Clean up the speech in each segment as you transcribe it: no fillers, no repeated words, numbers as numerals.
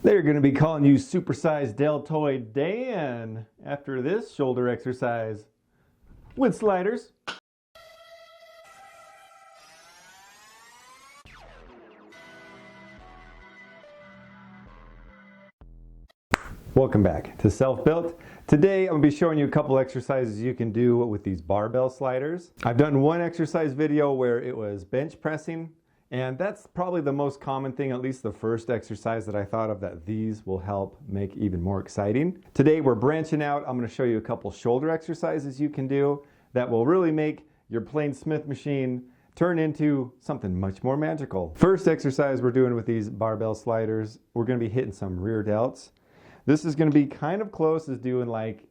They're going to be calling you supersized deltoid Dan after this shoulder exercise with sliders. Welcome back to Self-Built. Today I'm going to be showing you a couple exercises you can do with these barbell sliders. I've done one exercise video where it was bench pressing, and that's probably the most common thing, at least the first exercise that I thought of that these will help make even more exciting. Today we're branching out. I'm going to show you a couple shoulder exercises you can do that will really make your plain Smith machine turn into something much more magical. First exercise we're doing with these barbell sliders, we're going to be hitting some rear delts. This is going to be kind of close as doing like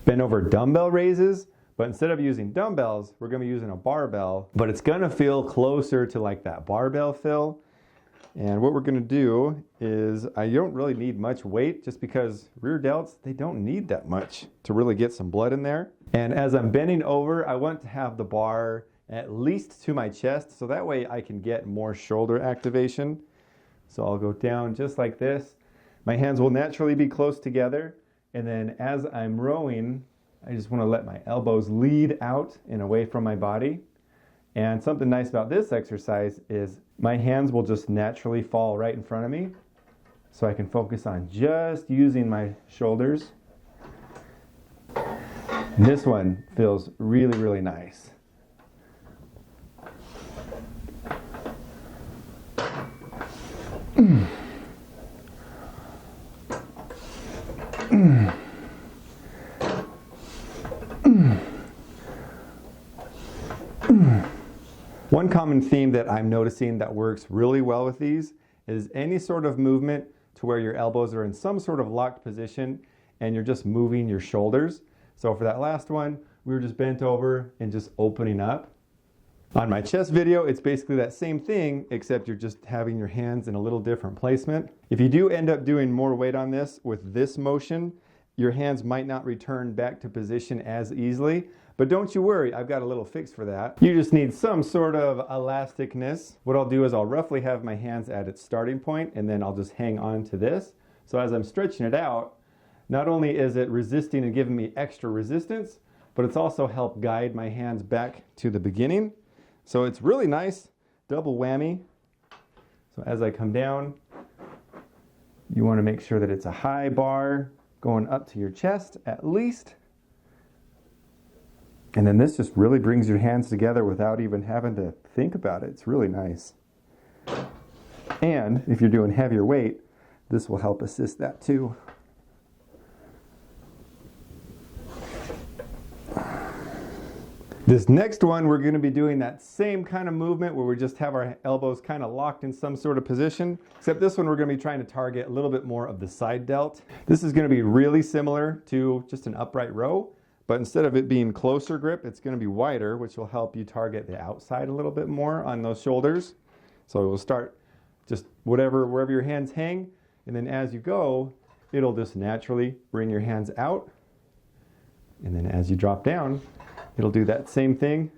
bent over dumbbell raises, but instead of using dumbbells, we're going to be using a barbell, but it's going to feel closer to like that barbell feel. And what we're going to do is, I don't really need much weight just because rear delts, they don't need that much to really get some blood in there. And as I'm bending over, I want to have the bar at least to my chest, so that way I can get more shoulder activation. So I'll go down just like this. My hands will naturally be close together, and then as I'm rowing, I just want to let my elbows lead out and away from my body. And something nice about this exercise is my hands will just naturally fall right in front of me, so I can focus on just using my shoulders. And this one feels really, really nice. One common theme that I'm noticing that works really well with these is any sort of movement to where your elbows are in some sort of locked position and you're just moving your shoulders. So for that last one, we were just bent over and just opening up. On my chest video, it's basically that same thing, except you're just having your hands in a little different placement. If you do end up doing more weight on this with this motion, your hands might not return back to position as easily, but don't you worry, I've got a little fix for that. You just need some sort of elasticness. What I'll do is I'll roughly have my hands at its starting point, and then I'll just hang on to this. So as I'm stretching it out, not only is it resisting and giving me extra resistance, but it's also helped guide my hands back to the beginning. So it's really nice, double whammy. So as I come down, you want to make sure that it's a high bar going up to your chest at least. And then this just really brings your hands together without even having to think about it. It's really nice. And if you're doing heavier weight, this will help assist that too. This next one, we're going to be doing that same kind of movement where we just have our elbows kind of locked in some sort of position, except this one we're going to be trying to target a little bit more of the side delt. This is going to be really similar to just an upright row, but instead of it being closer grip, it's going to be wider, which will help you target the outside a little bit more on those shoulders. So we'll start just wherever your hands hang, and then as you go, it'll just naturally bring your hands out, and then as you drop down, it'll do that same thing.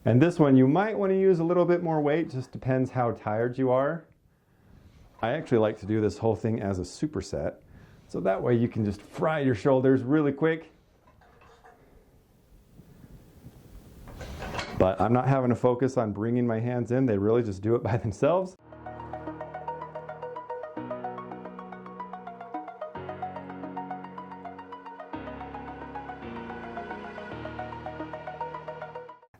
And this one you might want to use a little bit more weight, just depends how tired you are. I actually like to do this whole thing as a superset, so that way you can just fry your shoulders really quick. But I'm not having to focus on bringing my hands in, they really just do it by themselves.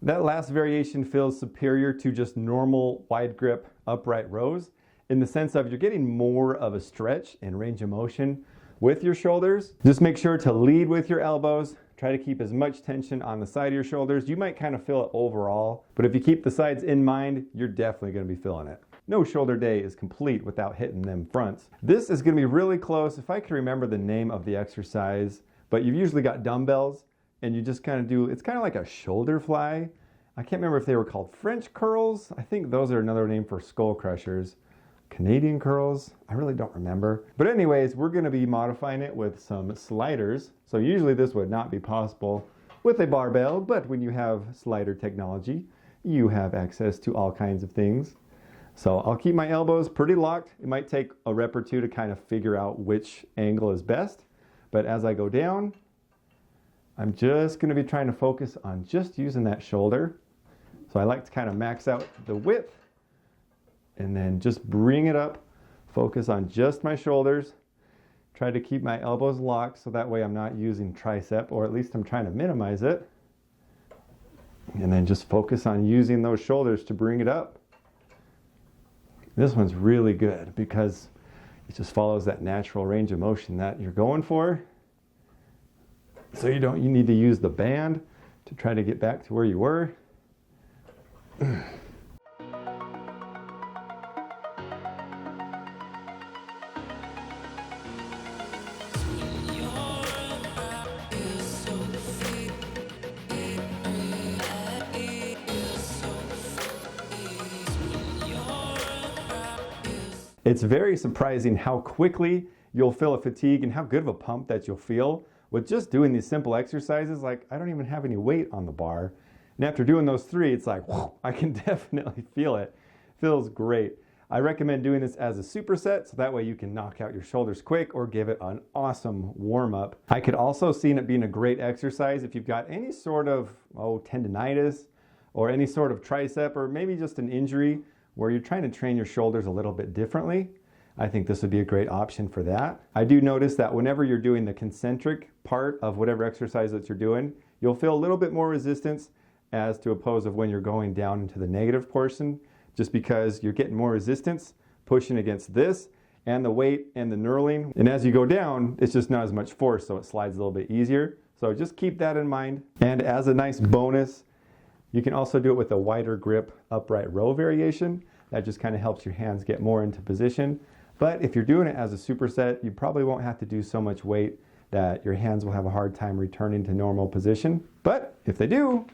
That last variation feels superior to just normal wide grip upright rows in the sense of you're getting more of a stretch and range of motion with your shoulders. Just make sure to lead with your elbows. Try to keep as much tension on the side of your shoulders. You might kind of feel it overall, but if you keep the sides in mind, you're definitely going to be feeling it. No shoulder day is complete without hitting them fronts. This is going to be really close, if I can remember the name of the exercise, but you've usually got dumbbells and you just kind of do, it's kind of like a shoulder fly. I can't remember if they were called French curls. I think those are another name for skull crushers. Canadian curls, I really don't remember. But anyways, we're going to be modifying it with some sliders. So usually this would not be possible with a barbell, but when you have slider technology, you have access to all kinds of things. So I'll keep my elbows pretty locked. It might take a rep or two to kind of figure out which angle is best. But as I go down, I'm just going to be trying to focus on just using that shoulder. So I like to kind of max out the width and then just bring it up, focus on just my shoulders. Try to keep my elbows locked so that way I'm not using tricep, or at least I'm trying to minimize it. And then just focus on using those shoulders to bring it up. This one's really good because it just follows that natural range of motion that you're going for. So you need to use the band to try to get back to where you were. It's very surprising how quickly you'll feel a fatigue and how good of a pump that you'll feel with just doing these simple exercises. Like, I don't even have any weight on the bar. And after doing those 3, it's like, whoa, I can definitely feel it. Feels great. I recommend doing this as a superset, so that way you can knock out your shoulders quick or give it an awesome warm-up. I could also see it being a great exercise if you've got any sort of tendinitis or any sort of tricep, or maybe just an injury where you're trying to train your shoulders a little bit differently. I think this would be a great option for that. I do notice that whenever you're doing the concentric part of whatever exercise that you're doing, you'll feel a little bit more resistance as to opposed of when you're going down into the negative portion, just because you're getting more resistance pushing against this and the weight and the knurling. And as you go down, it's just not as much force, so it slides a little bit easier. So just keep that in mind. And as a nice bonus, you can also do it with a wider grip upright row variation. That just kind of helps your hands get more into position. But if you're doing it as a superset, you probably won't have to do so much weight that your hands will have a hard time returning to normal position. But if they do,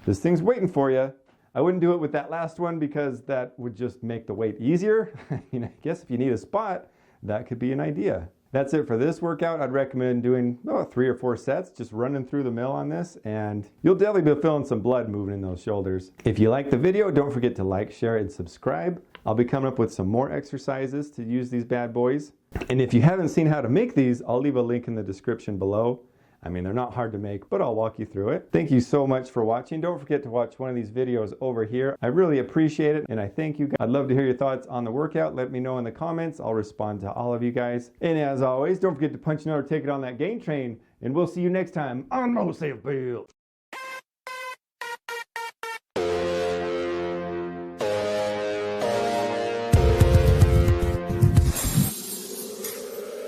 this thing's waiting for you. I wouldn't do it with that last one because that would just make the weight easier. I guess if you need a spot, that could be an idea. That's it for this workout. I'd recommend doing 3 or 4 sets, just running through the mill on this, and you'll definitely be feeling some blood moving in those shoulders. If you like the video, don't forget to like, share, and subscribe. I'll be coming up with some more exercises to use these bad boys. And if you haven't seen how to make these, I'll leave a link in the description below. I mean, they're not hard to make, but I'll walk you through it. Thank you so much for watching. Don't forget to watch one of these videos over here. I really appreciate it, and I thank you guys. I'd love to hear your thoughts on the workout. Let me know in the comments. I'll respond to all of you guys. And as always, don't forget to punch in or take it on that gain train, and we'll see you next time on Mo Safe Built.